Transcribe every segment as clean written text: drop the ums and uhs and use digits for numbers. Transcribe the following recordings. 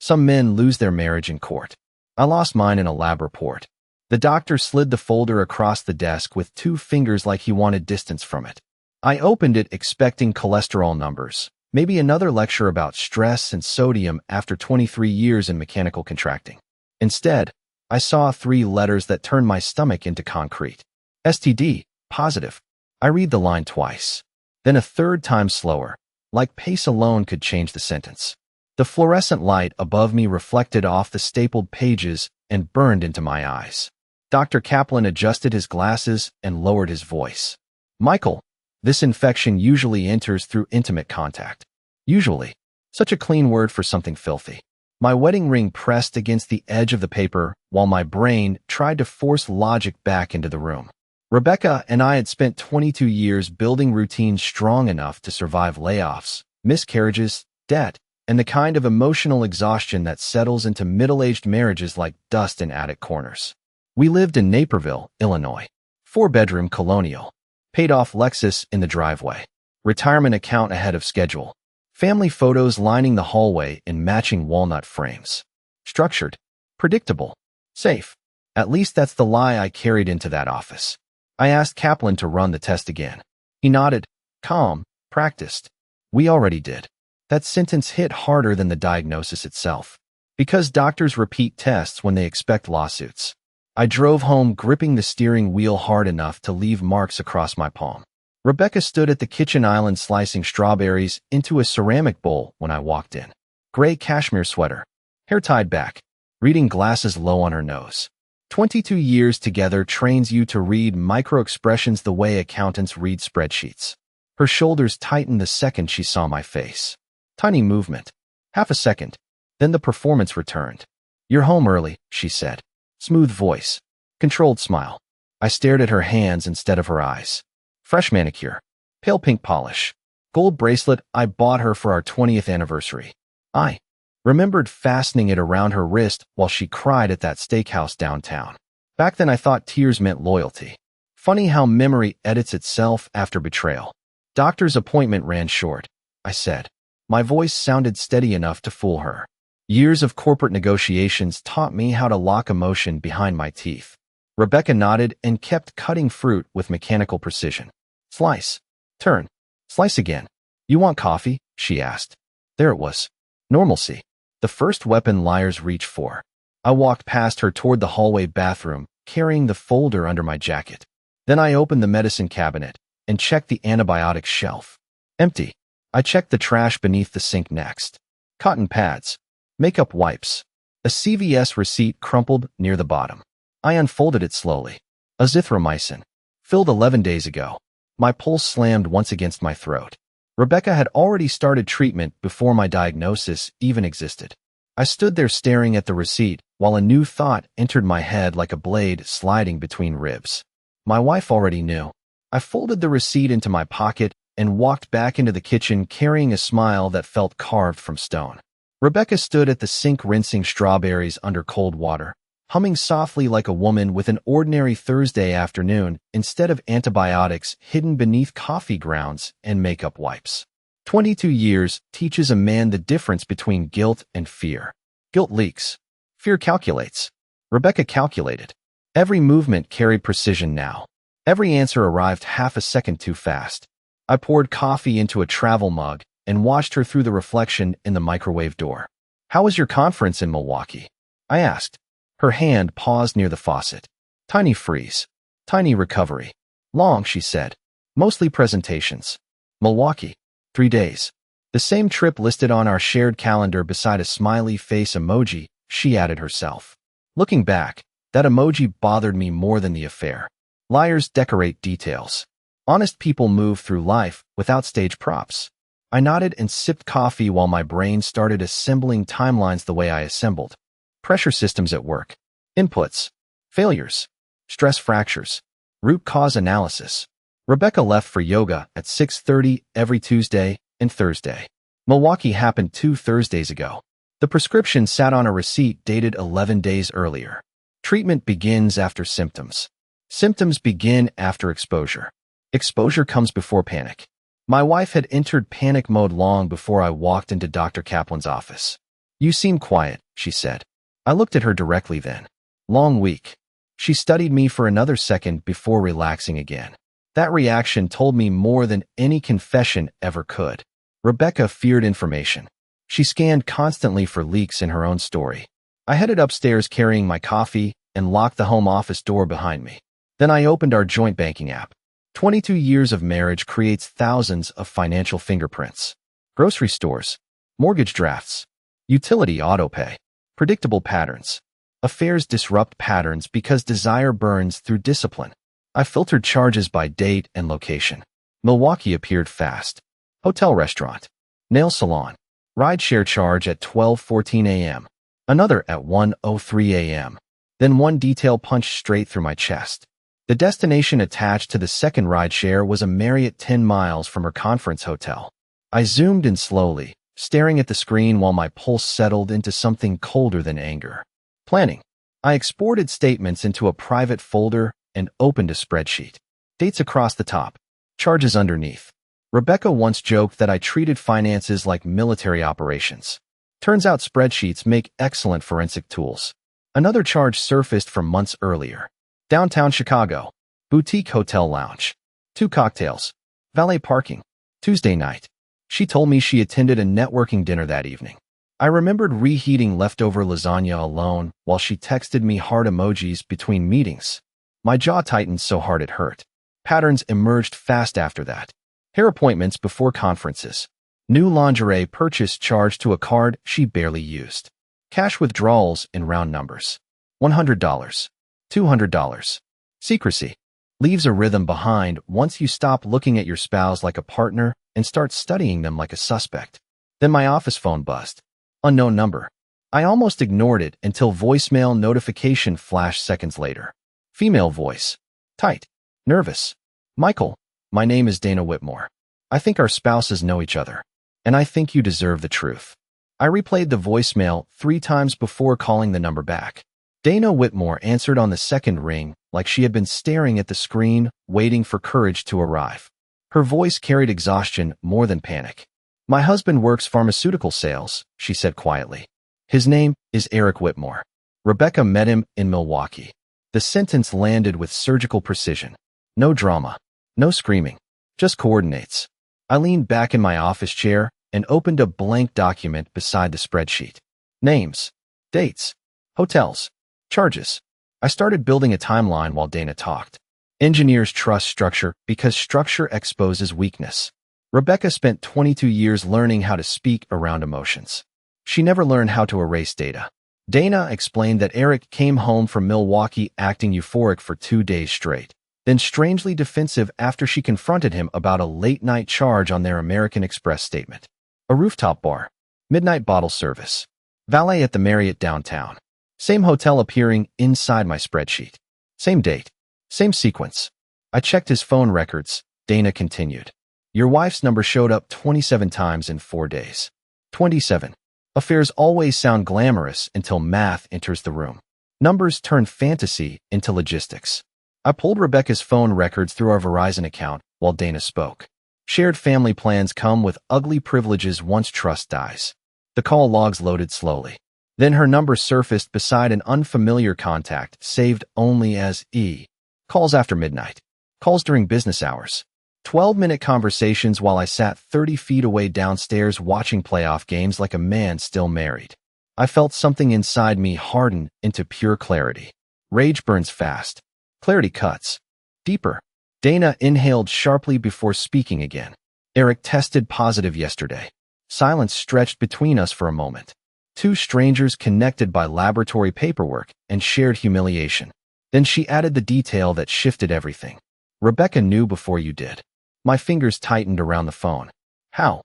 Some men lose their marriage in court. I lost mine in a lab report. The doctor slid the folder across the desk with 2 fingers like he wanted distance from it. I opened it expecting cholesterol numbers, maybe another lecture about stress and sodium after 23 years in mechanical contracting. Instead, I saw 3 letters that turned my stomach into concrete. STD, positive. I read the line twice, then a third time slower, like pace alone could change the sentence. The fluorescent light above me reflected off the stapled pages and burned into my eyes. Dr. Kaplan adjusted his glasses and lowered his voice. Michael, this infection usually enters through intimate contact. Usually. Such a clean word for something filthy. My wedding ring pressed against the edge of the paper while my brain tried to force logic back into the room. Rebecca and I had spent 22 years building routines strong enough to survive layoffs, miscarriages, debt, and the kind of emotional exhaustion that settles into middle-aged marriages like dust in attic corners. We lived in Naperville, Illinois. 4-bedroom colonial. Paid off Lexus in the driveway. Retirement account ahead of schedule. Family photos lining the hallway in matching walnut frames. Structured. Predictable. Safe. At least that's the lie I carried into that office. I asked Kaplan to run the test again. He nodded. Calm. Practiced. We already did. That sentence hit harder than the diagnosis itself. Because doctors repeat tests when they expect lawsuits. I drove home gripping the steering wheel hard enough to leave marks across my palm. Rebecca stood at the kitchen island slicing strawberries into a ceramic bowl when I walked in. Gray cashmere sweater. Hair tied back. Reading glasses low on her nose. 22 years together trains you to read micro-expressions the way accountants read spreadsheets. Her shoulders tightened the second she saw my face. Tiny movement. Half a second. Then the performance returned. You're home early, she said. Smooth voice. Controlled smile. I stared at her hands instead of her eyes. Fresh manicure. Pale pink polish. Gold bracelet I bought her for our 20th anniversary. I remembered fastening it around her wrist while she cried at that steakhouse downtown. Back then I thought tears meant loyalty. Funny how memory edits itself after betrayal. Doctor's appointment ran short, I said. My voice sounded steady enough to fool her. Years of corporate negotiations taught me how to lock emotion behind my teeth. Rebecca nodded and kept cutting fruit with mechanical precision. Slice. Turn. Slice again. You want coffee? She asked. There it was. Normalcy. The first weapon liars reach for. I walked past her toward the hallway bathroom, carrying the folder under my jacket. Then I opened the medicine cabinet and checked the antibiotics shelf. Empty. I checked the trash beneath the sink next. Cotton pads. Makeup wipes. A CVS receipt crumpled near the bottom. I unfolded it slowly. Azithromycin. Filled 11 days ago. My pulse slammed once against my throat. Rebecca had already started treatment before my diagnosis even existed. I stood there staring at the receipt while a new thought entered my head like a blade sliding between ribs. My wife already knew. I folded the receipt into my pocket and walked back into the kitchen carrying a smile that felt carved from stone. Rebecca stood at the sink rinsing strawberries under cold water, humming softly like a woman with an ordinary Thursday afternoon instead of antibiotics hidden beneath coffee grounds and makeup wipes. 22 years teaches a man the difference between guilt and fear. Guilt leaks. Fear calculates. Rebecca calculated. Every movement carried precision now. Every answer arrived half a second too fast. I poured coffee into a travel mug and watched her through the reflection in the microwave door. How was your conference in Milwaukee? I asked. Her hand paused near the faucet. Tiny freeze. Tiny recovery. Long, she said. Mostly presentations. Milwaukee. 3 days. The same trip listed on our shared calendar beside a smiley face emoji, she added herself. Looking back, that emoji bothered me more than the affair. Liars decorate details. Honest people move through life without stage props. I nodded and sipped coffee while my brain started assembling timelines the way I assembled. Pressure systems at work. Inputs. Failures. Stress fractures. Root cause analysis. Rebecca left for yoga at 6:30 every Tuesday and Thursday. Milwaukee happened 2 Thursdays ago. The prescription sat on a receipt dated 11 days earlier. Treatment begins after symptoms. Symptoms begin after exposure. Exposure comes before panic. My wife had entered panic mode long before I walked into Dr. Kaplan's office. You seem quiet, she said. I looked at her directly then. Long week. She studied me for another second before relaxing again. That reaction told me more than any confession ever could. Rebecca feared information. She scanned constantly for leaks in her own story. I headed upstairs carrying my coffee and locked the home office door behind me. Then I opened our joint banking app. 22 years of marriage creates thousands of financial fingerprints. Grocery stores, mortgage drafts, utility autopay, predictable patterns. Affairs disrupt patterns because desire burns through discipline. I filtered charges by date and location. Milwaukee appeared fast. Hotel restaurant. Nail salon. Rideshare charge at 12:14 a.m. Another at 1:03 a.m. Then one detail punched straight through my chest. The destination attached to the second rideshare was a Marriott 10 miles from her conference hotel. I zoomed in slowly, staring at the screen while my pulse settled into something colder than anger. Planning. I exported statements into a private folder and opened a spreadsheet. Dates across the top. Charges underneath. Rebecca once joked that I treated finances like military operations. Turns out spreadsheets make excellent forensic tools. Another charge surfaced from months earlier. Downtown Chicago. Boutique hotel lounge. 2 cocktails. Valet parking. Tuesday night. She told me she attended a networking dinner that evening. I remembered reheating leftover lasagna alone while she texted me heart emojis between meetings. My jaw tightened so hard it hurt. Patterns emerged fast after that. Hair appointments before conferences. New lingerie purchase charged to a card she barely used. Cash withdrawals in round numbers. $100. $200. Secrecy. Leaves a rhythm behind once you stop looking at your spouse like a partner and start studying them like a suspect. Then my office phone buzzed. Unknown number. I almost ignored it until voicemail notification flashed seconds later. Female voice. Tight. Nervous. Michael, my name is Dana Whitmore. I think our spouses know each other. And I think you deserve the truth. I replayed the voicemail 3 times before calling the number back. Dana Whitmore answered on the second ring like she had been staring at the screen, waiting for courage to arrive. Her voice carried exhaustion more than panic. My husband works pharmaceutical sales, she said quietly. His name is Eric Whitmore. Rebecca met him in Milwaukee. The sentence landed with surgical precision. No drama. No screaming. Just coordinates. I leaned back in my office chair and opened a blank document beside the spreadsheet. Names. Dates. Hotels. Charges. I started building a timeline while Dana talked. Engineers trust structure because structure exposes weakness. Rebecca spent 22 years learning how to speak around emotions. She never learned how to erase data. Dana explained that Eric came home from Milwaukee acting euphoric for 2 days straight, then strangely defensive after she confronted him about a late-night charge on their American Express statement. A rooftop bar. Midnight bottle service. Valet at the Marriott downtown. Same hotel appearing inside my spreadsheet. Same date. Same sequence. I checked his phone records. Dana continued. Your wife's number showed up 27 times in 4 days. 27. Affairs always sound glamorous until math enters the room. Numbers turn fantasy into logistics. I pulled Rebecca's phone records through our Verizon account while Dana spoke. Shared family plans come with ugly privileges once trust dies. The call logs loaded slowly. Then her number surfaced beside an unfamiliar contact saved only as E. Calls after midnight. Calls during business hours. 12-minute conversations while I sat 30 feet away downstairs watching playoff games like a man still married. I felt something inside me harden into pure clarity. Rage burns fast. Clarity cuts. Deeper. Dana inhaled sharply before speaking again. Eric tested positive yesterday. Silence stretched between us for a moment. 2 strangers connected by laboratory paperwork and shared humiliation. Then she added the detail that shifted everything. Rebecca knew before you did. My fingers tightened around the phone. How?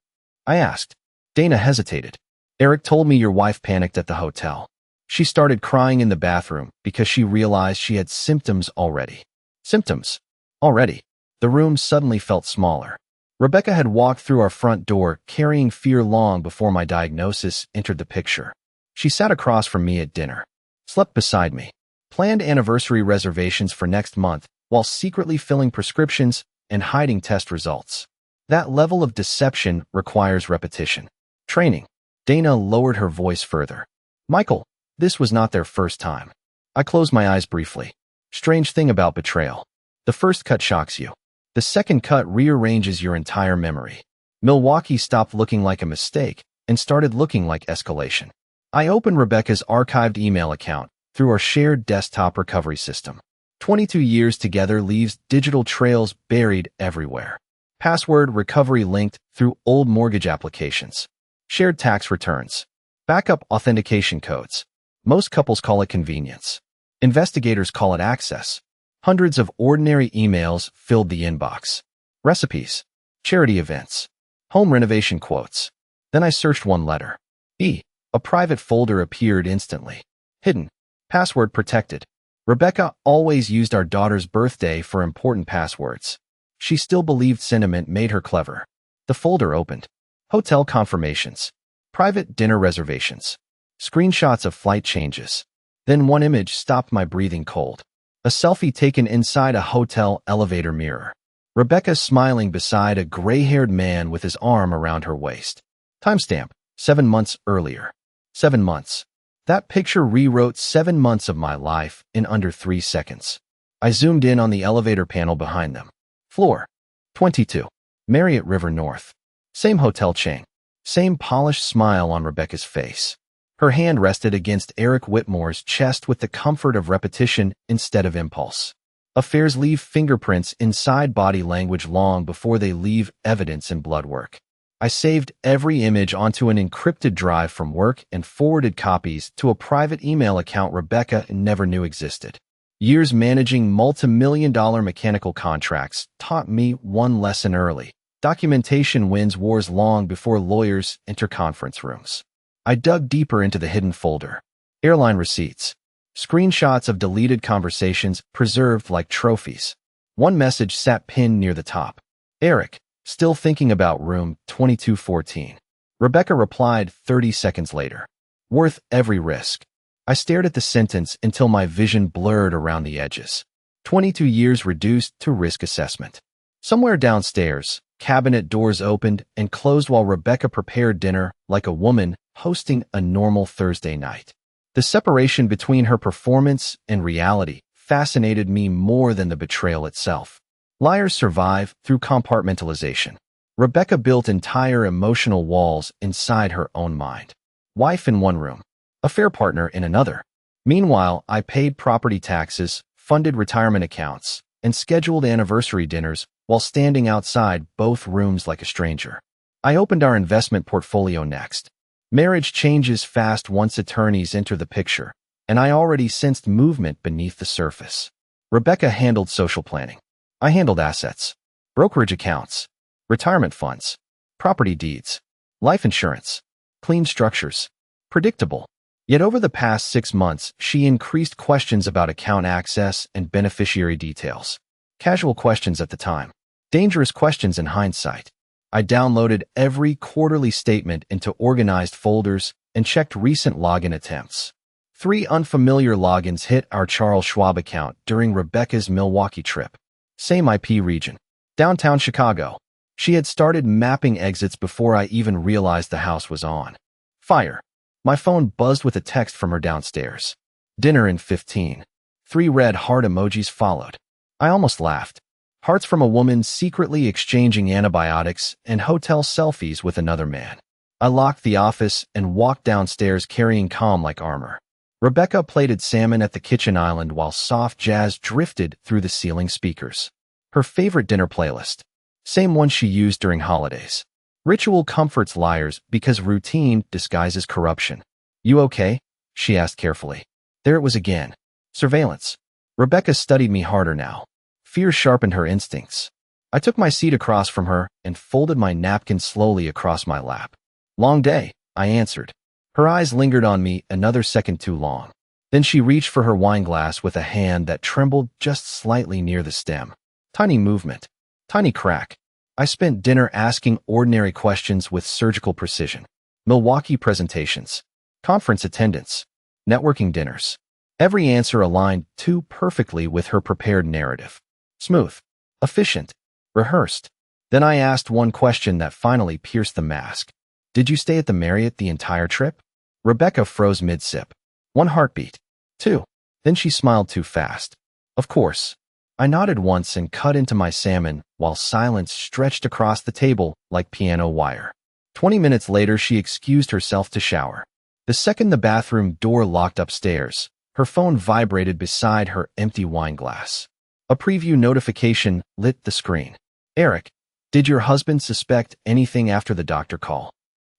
I asked. Dana hesitated. Eric told me your wife panicked at the hotel. She started crying in the bathroom because she realized she had symptoms already. Symptoms? Already. The room suddenly felt smaller. Rebecca had walked through our front door carrying fear long before my diagnosis entered the picture. She sat across from me at dinner. Slept beside me. Planned anniversary reservations for next month while secretly filling prescriptions and hiding test results. That level of deception requires repetition. Training. Dana lowered her voice further. Michael, this was not their first time. I closed my eyes briefly. Strange thing about betrayal. The first cut shocks you. The second cut rearranges your entire memory. Milwaukee stopped looking like a mistake and started looking like escalation. I opened Rebecca's archived email account through our shared desktop recovery system. 22 years together leaves digital trails buried everywhere. Password recovery linked through old mortgage applications. Shared tax returns. Backup authentication codes. Most couples call it convenience. Investigators call it access. Hundreds of ordinary emails filled the inbox. Recipes. Charity events. Home renovation quotes. Then I searched one letter. E. A private folder appeared instantly. Hidden. Password protected. Rebecca always used our daughter's birthday for important passwords. She still believed sentiment made her clever. The folder opened. Hotel confirmations. Private dinner reservations. Screenshots of flight changes. Then one image stopped my breathing cold. A selfie taken inside a hotel elevator mirror. Rebecca smiling beside a gray-haired man with his arm around her waist. Timestamp, 7 months earlier. 7 months. That picture rewrote 7 months of my life in under 3 seconds. I zoomed in on the elevator panel behind them. Floor 22. Marriott River North. Same hotel chain. Same polished smile on Rebecca's face. Her hand rested against Eric Whitmore's chest with the comfort of repetition instead of impulse. Affairs leave fingerprints inside body language long before they leave evidence in blood work. I saved every image onto an encrypted drive from work and forwarded copies to a private email account Rebecca never knew existed. Years managing multi-million-dollar mechanical contracts taught me one lesson early. Documentation wins wars long before lawyers enter conference rooms. I dug deeper into the hidden folder. Airline receipts. Screenshots of deleted conversations preserved like trophies. One message sat pinned near the top. Eric, still thinking about room 2214. Rebecca replied 30 seconds later. Worth every risk. I stared at the sentence until my vision blurred around the edges. 22 years reduced to risk assessment. Somewhere downstairs, cabinet doors opened and closed while Rebecca prepared dinner like a woman hosting a normal Thursday night. The separation between her performance and reality fascinated me more than the betrayal itself. Liars survive through compartmentalization. Rebecca built entire emotional walls inside her own mind. Wife in one room. Affair partner in another. Meanwhile, I paid property taxes, funded retirement accounts, and scheduled anniversary dinners while standing outside both rooms like a stranger. I opened our investment portfolio next. Marriage changes fast once attorneys enter the picture, and I already sensed movement beneath the surface. Rebecca handled social planning. I handled assets, brokerage accounts, retirement funds, property deeds, life insurance, clean structures, predictable. Yet over the past 6 months, she increased questions about account access and beneficiary details. Casual questions at the time. Dangerous questions in hindsight. I downloaded every quarterly statement into organized folders and checked recent login attempts. 3 unfamiliar logins hit our Charles Schwab account during Rebecca's Milwaukee trip. Same IP region. Downtown Chicago. She had started mapping exits before I even realized the house was on fire. My phone buzzed with a text from her downstairs. Dinner in 15. 3 red heart emojis followed. I almost laughed. Hearts from a woman secretly exchanging antibiotics and hotel selfies with another man. I locked the office and walked downstairs carrying calm like armor. Rebecca plated salmon at the kitchen island while soft jazz drifted through the ceiling speakers. Her favorite dinner playlist. Same one she used during holidays. Ritual comforts liars because routine disguises corruption. You okay? She asked carefully. There it was again. Surveillance. Rebecca studied me harder now. Fear sharpened her instincts. I took my seat across from her and folded my napkin slowly across my lap. Long day, I answered. Her eyes lingered on me another second too long. Then she reached for her wine glass with a hand that trembled just slightly near the stem. Tiny movement. Tiny crack. I spent dinner asking ordinary questions with surgical precision. Milwaukee presentations. Conference attendance. Networking dinners. Every answer aligned too perfectly with her prepared narrative. Smooth. Efficient. Rehearsed. Then I asked one question that finally pierced the mask. Did you stay at the Marriott the entire trip? Rebecca froze mid-sip. 1 heartbeat. 2. Then she smiled too fast. Of course. I nodded once and cut into my salmon while silence stretched across the table like piano wire. 20 minutes later, she excused herself to shower. The second the bathroom door locked upstairs, her phone vibrated beside her empty wine glass. A preview notification lit the screen. Eric, did your husband suspect anything after the doctor call?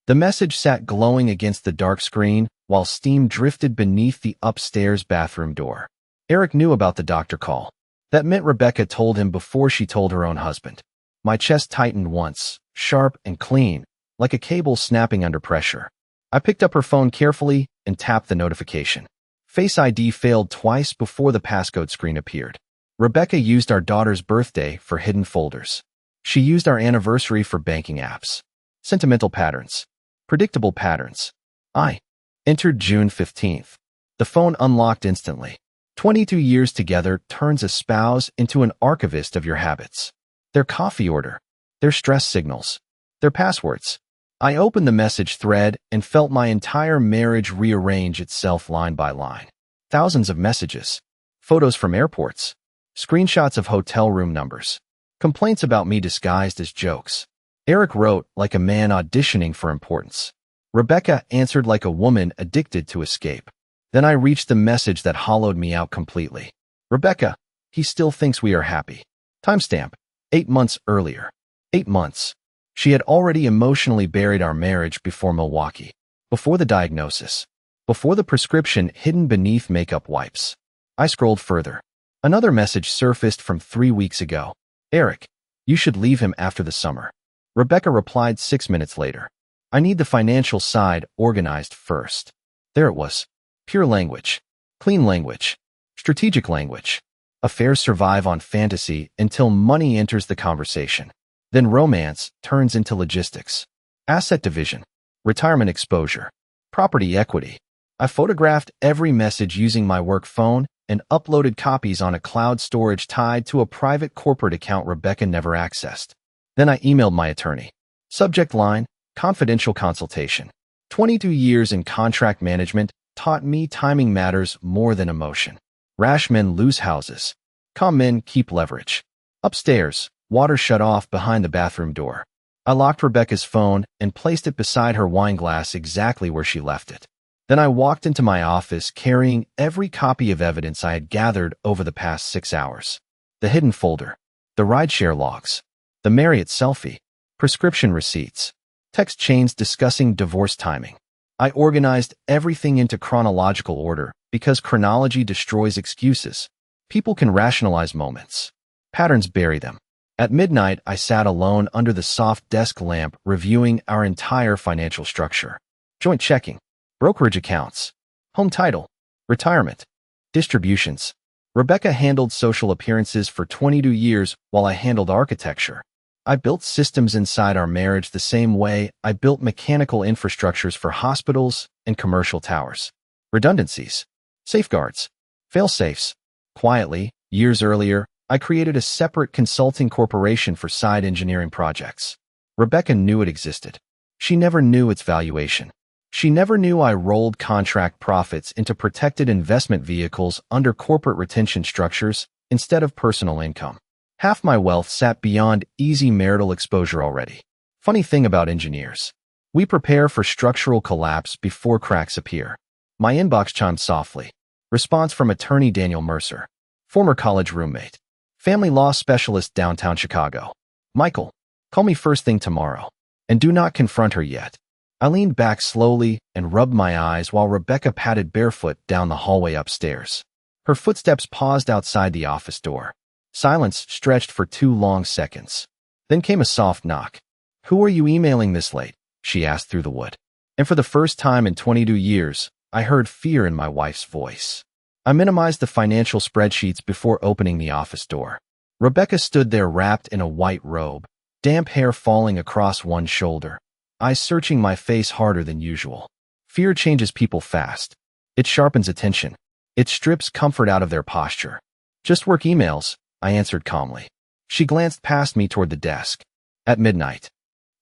The message sat glowing against the dark screen while steam drifted beneath the upstairs bathroom door. Eric knew about the doctor call. That meant Rebecca told him before she told her own husband. My chest tightened once, sharp and clean, like a cable snapping under pressure. I picked up her phone carefully and tapped the notification. Face ID failed twice before the passcode screen appeared. Rebecca used our daughter's birthday for hidden folders. She used our anniversary for banking apps. Sentimental patterns. Predictable patterns. I entered June 15th. The phone unlocked instantly. 22 years together turns a spouse into an archivist of your habits. Their coffee order. Their stress signals. Their passwords. I opened the message thread and felt my entire marriage rearrange itself line by line. Thousands of messages. Photos from airports. Screenshots of hotel room numbers. Complaints about me disguised as jokes. Eric wrote like a man auditioning for importance. Rebecca answered like a woman addicted to escape. Then I reached the message that hollowed me out completely. Rebecca, he still thinks we are happy. Timestamp. 8 months earlier. 8 months. She had already emotionally buried our marriage before Milwaukee. Before the diagnosis. Before the prescription hidden beneath makeup wipes. I scrolled further. Another message surfaced from 3 weeks ago. Eric, you should leave him after the summer. Rebecca replied 6 minutes later. I need the financial side organized first. There it was. Pure language. Clean language. Strategic language. Affairs survive on fantasy until money enters the conversation. Then romance turns into logistics. Asset division. Retirement exposure. Property equity. I photographed every message using my work phone and uploaded copies on a cloud storage tied to a private corporate account Rebecca never accessed. Then I emailed my attorney. Subject line, confidential consultation. 22 years in contract management taught me timing matters more than emotion. Rash men lose houses. Calm men keep leverage. Upstairs, water shut off behind the bathroom door. I locked Rebecca's phone and placed it beside her wine glass exactly where she left it. Then I walked into my office carrying every copy of evidence I had gathered over the past 6 hours. The hidden folder. The rideshare logs. The Marriott selfie. Prescription receipts. Text chains discussing divorce timing. I organized everything into chronological order because chronology destroys excuses. People can rationalize moments. Patterns bury them. At midnight, I sat alone under the soft desk lamp reviewing our entire financial structure. Joint checking. Brokerage accounts. Home title. Retirement. Distributions. Rebecca handled social appearances for 22 years while I handled architecture. I built systems inside our marriage the same way I built mechanical infrastructures for hospitals and commercial towers. Redundancies. Safeguards. Fail-safes. Quietly, years earlier, I created a separate consulting corporation for side engineering projects. Rebecca knew it existed. She never knew its valuation. She never knew I rolled contract profits into protected investment vehicles under corporate retention structures instead of personal income. Half my wealth sat beyond easy marital exposure already. Funny thing about engineers. We prepare for structural collapse before cracks appear. My inbox chimed softly. Response from attorney Daniel Mercer. Former college roommate. Family law specialist downtown Chicago. Michael, call me first thing tomorrow. And do not confront her yet. I leaned back slowly and rubbed my eyes while Rebecca padded barefoot down the hallway upstairs. Her footsteps paused outside the office door. Silence stretched for 2 long seconds. Then came a soft knock. Who are you emailing this late? She asked through the wood. And for the first time in 22 years, I heard fear in my wife's voice. I minimized the financial spreadsheets before opening the office door. Rebecca stood there wrapped in a white robe, damp hair falling across one shoulder, eyes searching my face harder than usual. Fear changes people fast. It sharpens attention. It strips comfort out of their posture. Just work emails, I answered calmly. She glanced past me toward the desk. At midnight.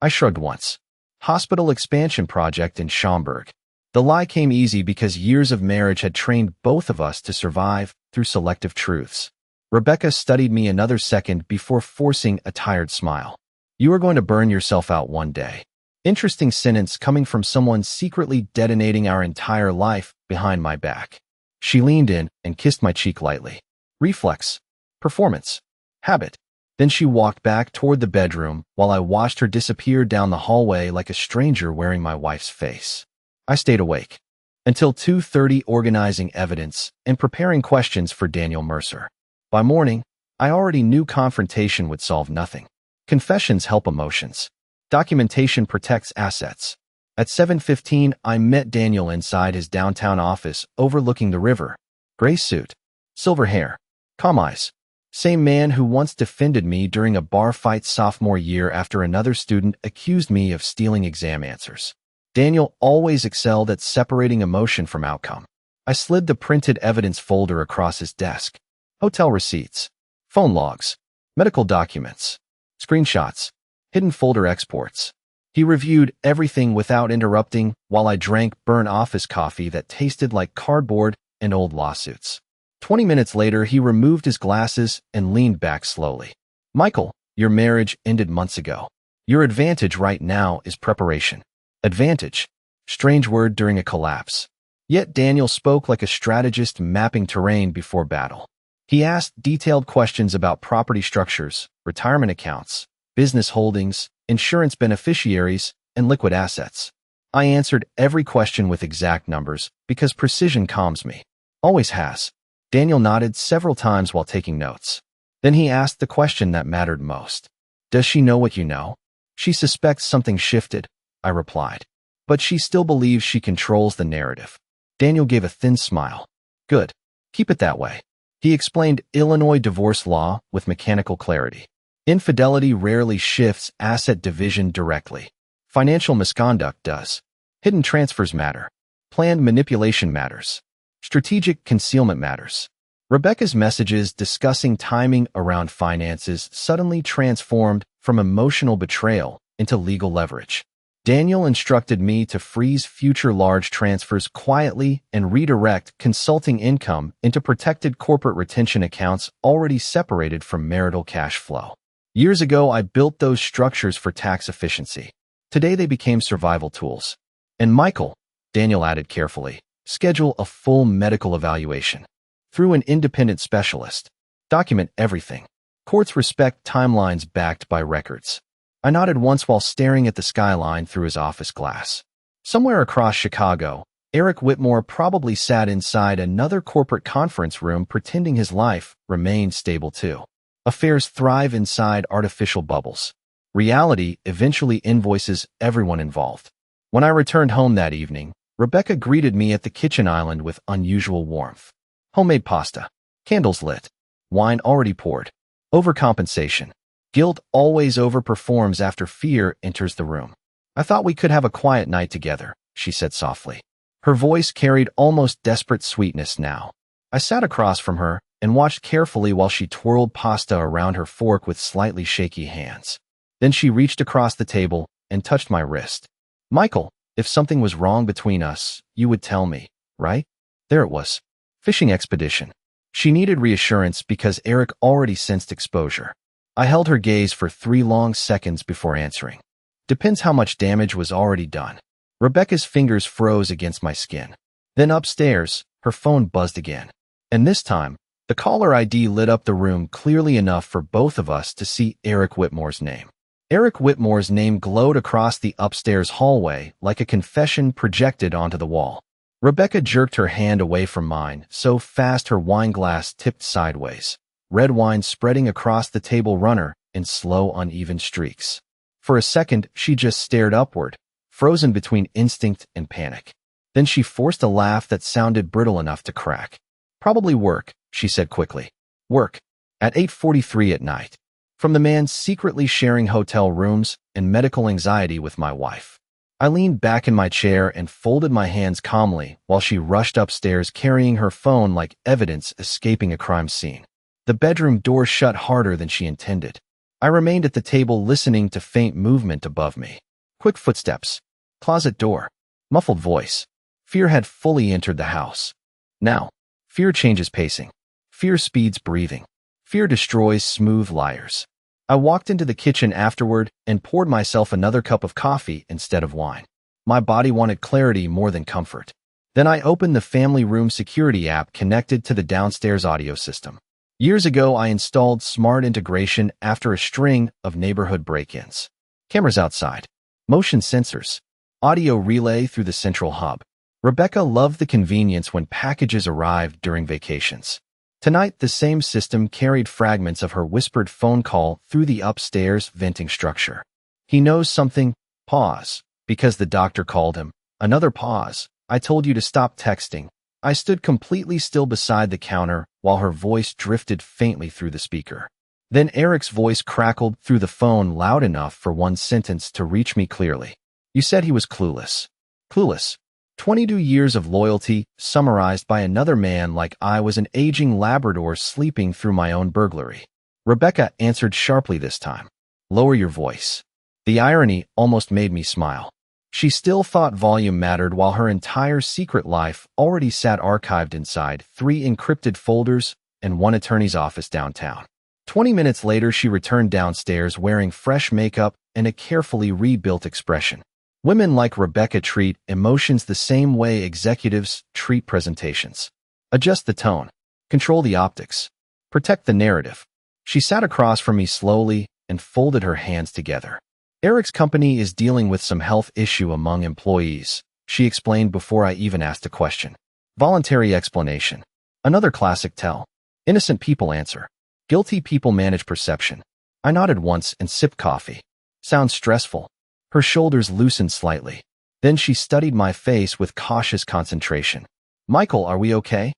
I shrugged once. Hospital expansion project in Schaumburg. The lie came easy because years of marriage had trained both of us to survive through selective truths. Rebecca studied me another second before forcing a tired smile. You are going to burn yourself out one day. Interesting sentence coming from someone secretly detonating our entire life behind my back. She leaned in and kissed my cheek lightly. Reflex. Performance. Habit. Then she walked back toward the bedroom while I watched her disappear down the hallway like a stranger wearing my wife's face. I stayed awake until 2:30 organizing evidence and preparing questions for Daniel Mercer. By morning, I already knew confrontation would solve nothing. Confessions help emotions. Documentation protects assets. At 7:15, I met Daniel inside his downtown office overlooking the river. Gray suit, silver hair, calm eyes. Same man who once defended me during a bar fight sophomore year after another student accused me of stealing exam answers. Daniel always excelled at separating emotion from outcome. I slid the printed evidence folder across his desk. Hotel receipts, phone logs, medical documents, screenshots, hidden folder exports. He reviewed everything without interrupting while I drank burnt office coffee that tasted like cardboard and old lawsuits. 20 minutes later, he removed his glasses and leaned back slowly. Michael, your marriage ended months ago. Your advantage right now is preparation. Advantage. Strange word during a collapse. Yet Daniel spoke like a strategist mapping terrain before battle. He asked detailed questions about property structures, retirement accounts, business holdings, insurance beneficiaries, and liquid assets. I answered every question with exact numbers because precision calms me. Always has. Daniel nodded several times while taking notes. Then he asked the question that mattered most. Does she know what you know? She suspects something shifted, I replied. But she still believes she controls the narrative. Daniel gave a thin smile. Good. Keep it that way. He explained Illinois divorce law with mechanical clarity. Infidelity rarely shifts asset division directly. Financial misconduct does. Hidden transfers matter. Planned manipulation matters. Strategic concealment matters. Rebecca's messages discussing timing around finances suddenly transformed from emotional betrayal into legal leverage. Daniel instructed me to freeze future large transfers quietly and redirect consulting income into protected corporate retention accounts already separated from marital cash flow. Years ago, I built those structures for tax efficiency. Today, they became survival tools. And Michael, Daniel added carefully, schedule a full medical evaluation. Through an independent specialist. Document everything. Courts respect timelines backed by records. I nodded once while staring at the skyline through his office glass. Somewhere across Chicago, Eric Whitmore probably sat inside another corporate conference room pretending his life remained stable too. Affairs thrive inside artificial bubbles. Reality eventually invoices everyone involved. When I returned home that evening, Rebecca greeted me at the kitchen island with unusual warmth. Homemade pasta. Candles lit. Wine already poured. Overcompensation. Guilt always overperforms after fear enters the room. I thought we could have a quiet night together, she said softly. Her voice carried almost desperate sweetness now. I sat across from her and watched carefully while she twirled pasta around her fork with slightly shaky hands. Then she reached across the table and touched my wrist. Michael, if something was wrong between us, you would tell me, right? There it was. Fishing expedition. She needed reassurance because Eric already sensed exposure. I held her gaze for 3 long seconds before answering. Depends how much damage was already done. Rebecca's fingers froze against my skin. Then upstairs, her phone buzzed again. And this time, the caller ID lit up the room clearly enough for both of us to see Eric Whitmore's name. Eric Whitmore's name glowed across the upstairs hallway like a confession projected onto the wall. Rebecca jerked her hand away from mine so fast her wine glass tipped sideways. Red wine spreading across the table runner in slow, uneven streaks. For a second, she just stared upward, frozen between instinct and panic. Then she forced a laugh that sounded brittle enough to crack. Probably work, she said quickly. Work. At 8:43 at night. From the man secretly sharing hotel rooms and medical anxiety with my wife. I leaned back in my chair and folded my hands calmly while she rushed upstairs carrying her phone like evidence escaping a crime scene. The bedroom door shut harder than she intended. I remained at the table listening to faint movement above me. Quick footsteps. Closet door. Muffled voice. Fear had fully entered the house. Now, fear changes pacing. Fear speeds breathing. Fear destroys smooth liars. I walked into the kitchen afterward and poured myself another cup of coffee instead of wine. My body wanted clarity more than comfort. Then I opened the family room security app connected to the downstairs audio system. Years ago, I installed smart integration after a string of neighborhood break-ins. Cameras outside. Motion sensors. Audio relay through the central hub. Rebecca loved the convenience when packages arrived during vacations. Tonight, the same system carried fragments of her whispered phone call through the upstairs venting structure. He knows something. Pause. Because the doctor called him. Another pause. I told you to stop texting. I stood completely still beside the counter while her voice drifted faintly through the speaker. Then Eric's voice crackled through the phone loud enough for one sentence to reach me clearly. You said he was clueless. Clueless. 22 years of loyalty, summarized by another man like I was an aging Labrador sleeping through my own burglary. Rebecca answered sharply this time. Lower your voice. The irony almost made me smile. She still thought volume mattered while her entire secret life already sat archived inside 3 encrypted folders and one attorney's office downtown. 20 minutes later, she returned downstairs wearing fresh makeup and a carefully rebuilt expression. Women like Rebecca treat emotions the same way executives treat presentations. Adjust the tone. Control the optics. Protect the narrative. She sat across from me slowly and folded her hands together. Eric's company is dealing with some health issue among employees, she explained before I even asked a question. Voluntary explanation. Another classic tell. Innocent people answer. Guilty people manage perception. I nodded once and sipped coffee. Sounds stressful. Her shoulders loosened slightly. Then she studied my face with cautious concentration. Michael, are we okay?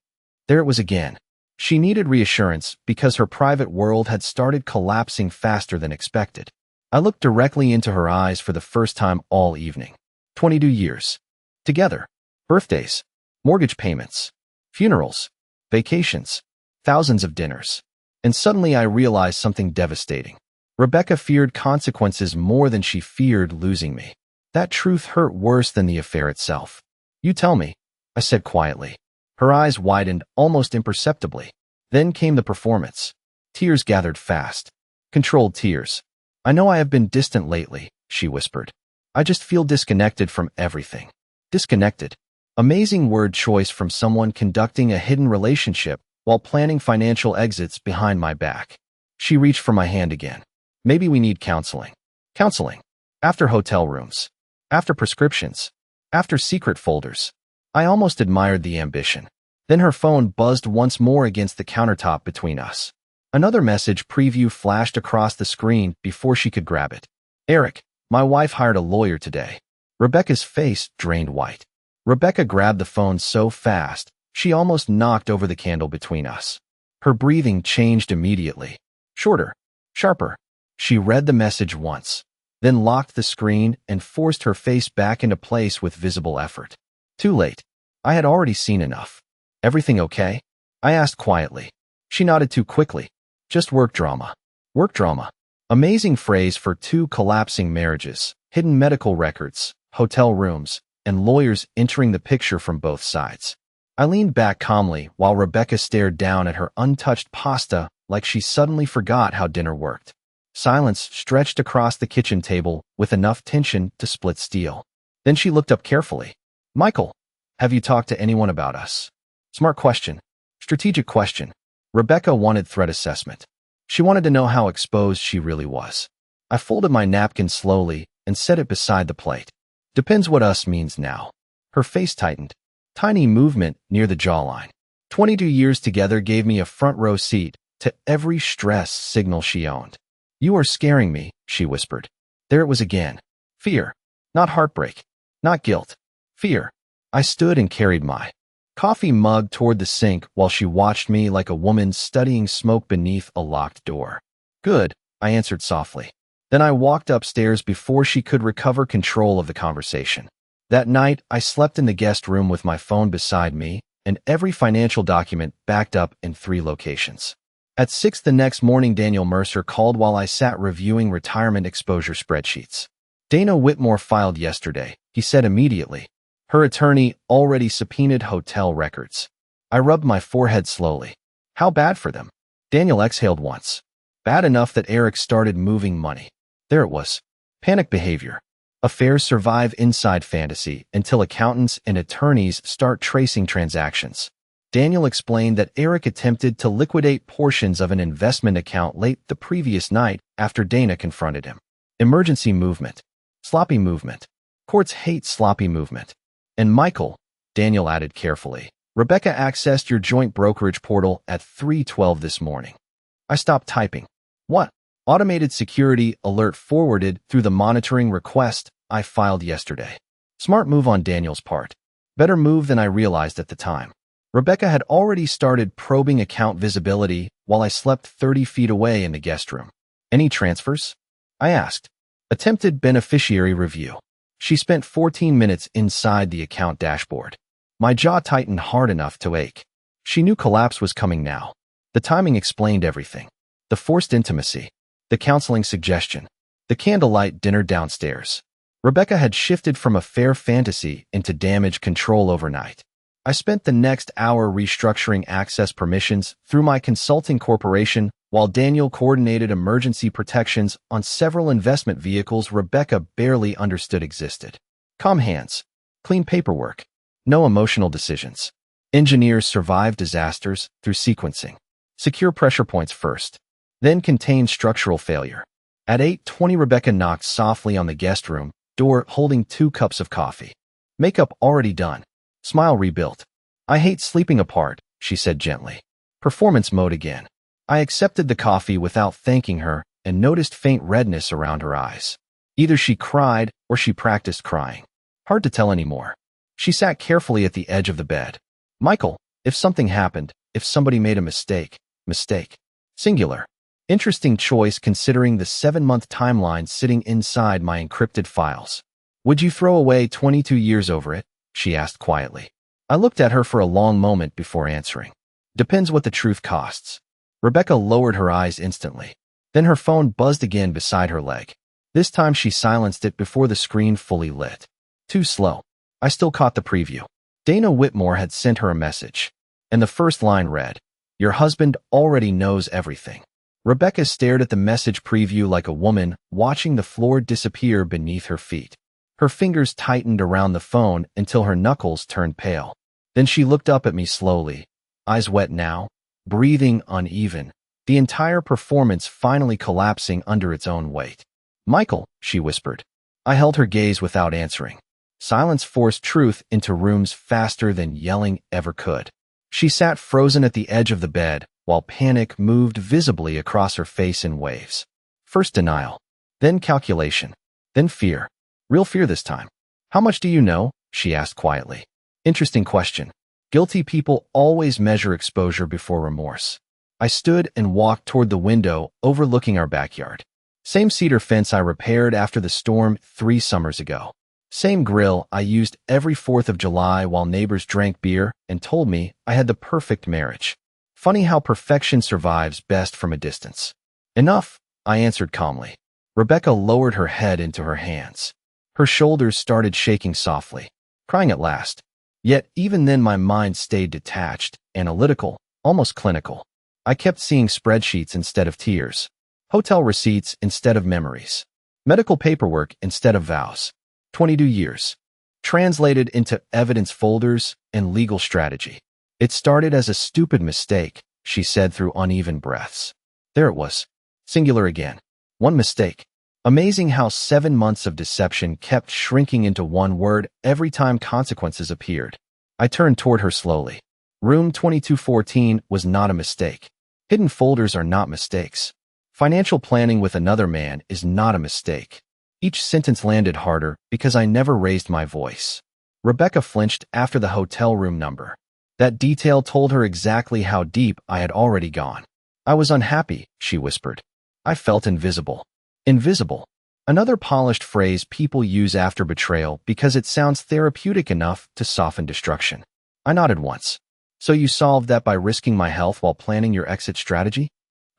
There it was again. She needed reassurance because her private world had started collapsing faster than expected. I looked directly into her eyes for the first time all evening. 22 years. Together. Birthdays. Mortgage payments. Funerals. Vacations. Thousands of dinners. And suddenly I realized something devastating. Rebecca feared consequences more than she feared losing me. That truth hurt worse than the affair itself. You tell me, I said quietly. Her eyes widened almost imperceptibly. Then came the performance. Tears gathered fast. Controlled tears. I know I have been distant lately, she whispered. I just feel disconnected from everything. Disconnected. Amazing word choice from someone conducting a hidden relationship while planning financial exits behind my back. She reached for my hand again. Maybe we need counseling. Counseling. After hotel rooms. After prescriptions. After secret folders. I almost admired the ambition. Then her phone buzzed once more against the countertop between us. Another message preview flashed across the screen before she could grab it. Eric, my wife hired a lawyer today. Rebecca's face drained white. Rebecca grabbed the phone so fast, she almost knocked over the candle between us. Her breathing changed immediately. Shorter. Sharper. She read the message once, then locked the screen and forced her face back into place with visible effort. Too late. I had already seen enough. Everything okay? I asked quietly. She nodded too quickly. Just work drama. Work drama. Amazing phrase for 2 collapsing marriages, hidden medical records, hotel rooms, and lawyers entering the picture from both sides. I leaned back calmly while Rebecca stared down at her untouched pasta like she suddenly forgot how dinner worked. Silence stretched across the kitchen table with enough tension to split steel. Then she looked up carefully. Michael, have you talked to anyone about us? Smart question. Strategic question. Rebecca wanted threat assessment. She wanted to know how exposed she really was. I folded my napkin slowly and set it beside the plate. Depends what us means now. Her face tightened. Tiny movement near the jawline. 22 years together gave me a front row seat to every stress signal she owned. You are scaring me, she whispered. There it was again. Fear. Not heartbreak. Not guilt. Fear. I stood and carried my coffee mug toward the sink while she watched me like a woman studying smoke beneath a locked door. Good, I answered softly. Then I walked upstairs before she could recover control of the conversation. That night, I slept in the guest room with my phone beside me and every financial document backed up in 3 locations. At 6 the next morning, Daniel Mercer called while I sat reviewing retirement exposure spreadsheets. Dana Whitmore filed yesterday, he said immediately. Her attorney already subpoenaed hotel records. I rubbed my forehead slowly. How bad for them? Daniel exhaled once. Bad enough that Eric started moving money. There it was. Panic behavior. Affairs survive inside fantasy until accountants and attorneys start tracing transactions. Daniel explained that Eric attempted to liquidate portions of an investment account late the previous night after Dana confronted him. Emergency movement. Sloppy movement. Courts hate sloppy movement. And Michael, Daniel added carefully, Rebecca accessed your joint brokerage portal at 3:12 this morning. I stopped typing. What? Automated security alert forwarded through the monitoring request I filed yesterday. Smart move on Daniel's part. Better move than I realized at the time. Rebecca had already started probing account visibility while I slept 30 feet away in the guest room. Any transfers? I asked. Attempted beneficiary review. She spent 14 minutes inside the account dashboard. My jaw tightened hard enough to ache. She knew collapse was coming now. The timing explained everything. The forced intimacy. The counseling suggestion. The candlelight dinner downstairs. Rebecca had shifted from a fair fantasy into damage control overnight. I spent the next hour restructuring access permissions through my consulting corporation while Daniel coordinated emergency protections on several investment vehicles Rebecca barely understood existed. Calm hands. Clean paperwork. No emotional decisions. Engineers survive disasters through sequencing. Secure pressure points first. Then contain structural failure. At 8:20, Rebecca knocked softly on the guest room door holding 2 cups of coffee. Makeup already done. Smile rebuilt. I hate sleeping apart, she said gently. Performance mode again. I accepted the coffee without thanking her and noticed faint redness around her eyes. Either she cried or she practiced crying. Hard to tell anymore. She sat carefully at the edge of the bed. Michael, if something happened, if somebody made a mistake. Singular. Interesting choice considering the 7-month timeline sitting inside my encrypted files. Would you throw away 22 years over it? She asked quietly. I looked at her for a long moment before answering. Depends what the truth costs. Rebecca lowered her eyes instantly. Then her phone buzzed again beside her leg. This time she silenced it before the screen fully lit. Too slow. I still caught the preview. Dana Whitmore had sent her a message. And the first line read, Your husband already knows everything. Rebecca stared at the message preview like a woman watching the floor disappear beneath her feet. Her fingers tightened around the phone until her knuckles turned pale. Then she looked up at me slowly, eyes wet now, breathing uneven, the entire performance finally collapsing under its own weight. Michael, she whispered. I held her gaze without answering. Silence forced truth into rooms faster than yelling ever could. She sat frozen at the edge of the bed, while panic moved visibly across her face in waves. First denial, then calculation, then fear. Real fear this time. How much do you know? She asked quietly. Interesting question. Guilty people always measure exposure before remorse. I stood and walked toward the window overlooking our backyard. Same cedar fence I repaired after the storm 3 summers ago. Same grill I used every 4th of July while neighbors drank beer and told me I had the perfect marriage. Funny how perfection survives best from a distance. Enough, I answered calmly. Rebecca lowered her head into her hands. Her shoulders started shaking softly, crying at last. Yet even then my mind stayed detached, analytical, almost clinical. I kept seeing spreadsheets instead of tears, hotel receipts instead of memories, medical paperwork instead of vows. 22 years. Translated into evidence folders and legal strategy. It started as a stupid mistake, she said through uneven breaths. There it was. Singular again. One mistake. Amazing how 7 months of deception kept shrinking into one word every time consequences appeared. I turned toward her slowly. Room 2214 was not a mistake. Hidden folders are not mistakes. Financial planning with another man is not a mistake. Each sentence landed harder because I never raised my voice. Rebecca flinched after the hotel room number. That detail told her exactly how deep I had already gone. I was unhappy, she whispered. I felt invisible. Invisible. Another polished phrase people use after betrayal because it sounds therapeutic enough to soften destruction. I nodded once. So you solved that by risking my health while planning your exit strategy?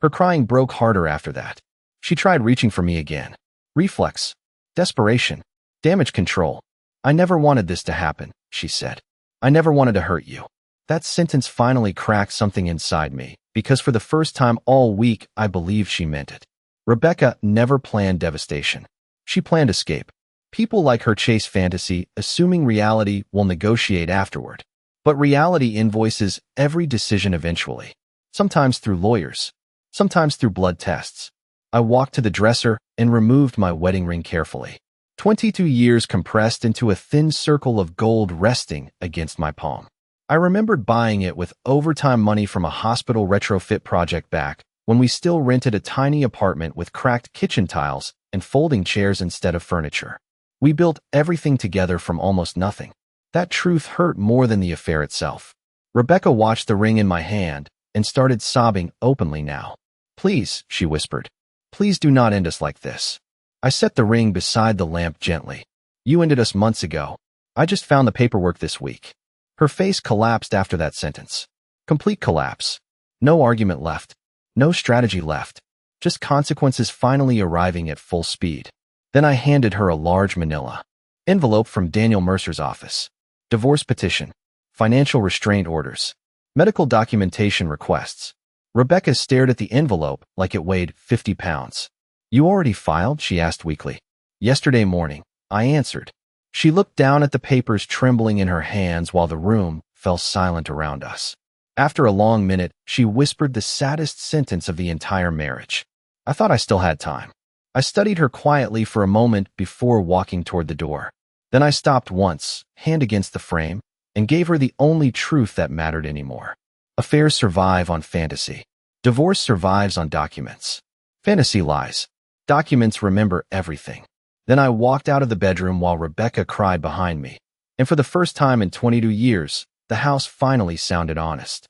Her crying broke harder after that. She tried reaching for me again. Reflex. Desperation. Damage control. I never wanted this to happen, she said. I never wanted to hurt you. That sentence finally cracked something inside me, because for the first time all week, I believed she meant it. Rebecca never planned devastation. She planned escape. People like her chase fantasy, assuming reality will negotiate afterward. But reality invoices every decision eventually. Sometimes through lawyers. Sometimes through blood tests. I walked to the dresser and removed my wedding ring carefully. 22 years compressed into a thin circle of gold resting against my palm. I remembered buying it with overtime money from a hospital retrofit project back when we still rented a tiny apartment with cracked kitchen tiles and folding chairs instead of furniture. We built everything together from almost nothing. That truth hurt more than the affair itself. Rebecca watched the ring in my hand and started sobbing openly now. Please, she whispered. Please do not end us like this. I set the ring beside the lamp gently. You ended us months ago. I just found the paperwork this week. Her face collapsed after that sentence. Complete collapse. No argument left. No strategy left. Just consequences finally arriving at full speed. Then I handed her a large manila envelope from Daniel Mercer's office. Divorce petition. Financial restraint orders. Medical documentation requests. Rebecca stared at the envelope like it weighed 50 pounds. You already filed? She asked weakly. Yesterday morning, I answered. She looked down at the papers trembling in her hands while the room fell silent around us. After a long minute, she whispered the saddest sentence of the entire marriage. I thought I still had time. I studied her quietly for a moment before walking toward the door. Then I stopped once, hand against the frame, and gave her the only truth that mattered anymore. Affairs survive on fantasy. Divorce survives on documents. Fantasy lies. Documents remember everything. Then I walked out of the bedroom while Rebecca cried behind me. And for the first time in 22 years, the house finally sounded honest.